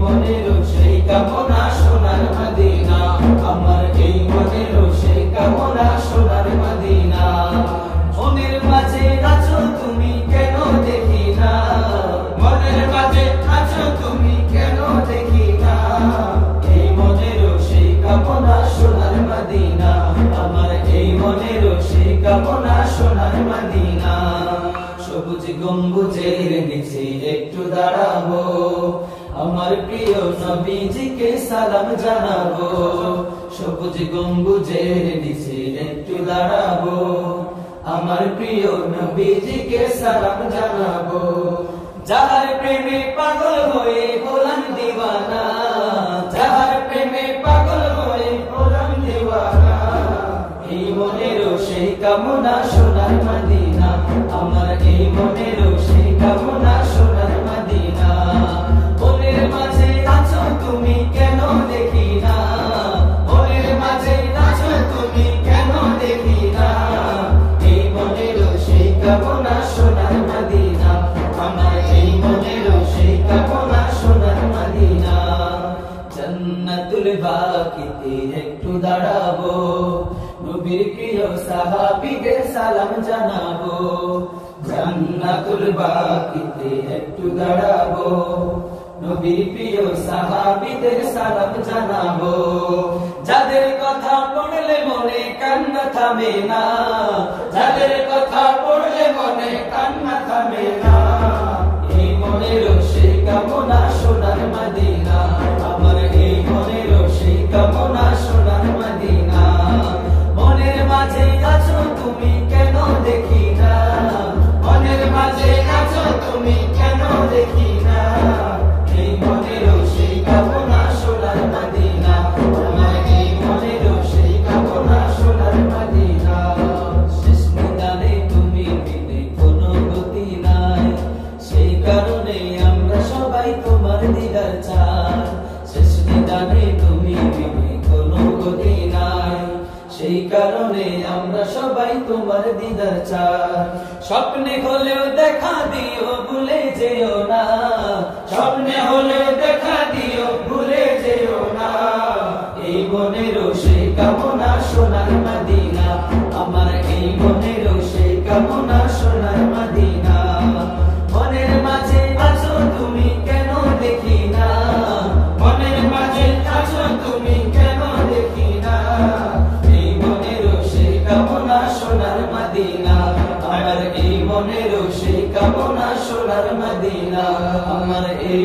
মনের সেই কামনা সোনার মদিনা, আমার এই মনের সেই কামনা সোনার মদিনা। মনের মাঝে আছো তুমি কেন দেখি না, মনের মাঝে আছো তুমি কেন দেখি না, এই মনের সেই কামনা সোনার মদিনা, আমার এই মনের সেই কামনা সোনার মদিনা। সবুজ গম্বুজের নিচে একটু দাঁড়াবো, আমার প্রিয় নবীজিকে সালাম জানাবো। সবুজ গম্বুজের নিচে একটু দাঁড়াবো, আমার প্রিয় নবীজিকে সালাম জানাবো। যাহার প্রেমে পাগল হয়ে হলাম দিওয়ানা, যাহার প্রেমে পাগল হয়ে হলাম দিওয়ানা, এই মনের সেই কামনা সোনার মদিনা, আমার এই মনের সেই কামনা সোনার মদিনা। মনের মাঝে আছো তুমি কেন দেখি না, মনের মাঝে আছো তুমি কেন দেখি না, এই মনের সেই কামনা সোনার মদিনা, আমার এই মনের সেই কামনা সোনার মদিনা। জান্নাতুল বাকিতে একটু দাঁড়াবো, নবীর প্রিয় সাহাবীদের সালাম জানাবো। জান্নাতুল বাকিতে একটু দাঁড়াবো, নবীর প্রিয় সাহাবীদের সালাম জানাবো। যাদের কথা পড়লে মনে কান্না থামে না, যাদের কথা পড়লে মনে কান্না থামে না, এই মনের সেই কামনা সোনার মদিনা, আমার এই মনের সেই কামনা সোনার মদিনা। মনের মাঝে আছো তুমি কেন দেখি না, মনের মাঝে আছো তুমি কেন দেখি না, এই মনের সেই কামনা সোনার মদিনা, আমার এই মনের সেই কামনা সোনার মদিনা। শেষ নিদানে তুমি বিনে কোনো গতি নাই, সেই কারণে আমরা সবাই তোমার দিদার চাই। শেষ নিদানে তুমি বিনে কোনো গতি নাই, সেই কারণে আমরা সবাই তোমার দিদার চাই। স্বপ্নে হলেও দেখা দিও ভুলে যেও না, স্বপ্নে হলেও দেখা দিও ভুলে যেও না, এই মনের সেই কামনা সোনার মদিনা, আমার এই মনের সেই কামনা সোনার মদিনা। মনের মাঝে আছো তুমি কেন দেখি না, মনের মাঝে আছো তুমি কেন দেখি না, এই মনের সেই কামনা সোনার মদিনা, আমার এই মনের সেই কামনা সোনার মদিনা, আমার এই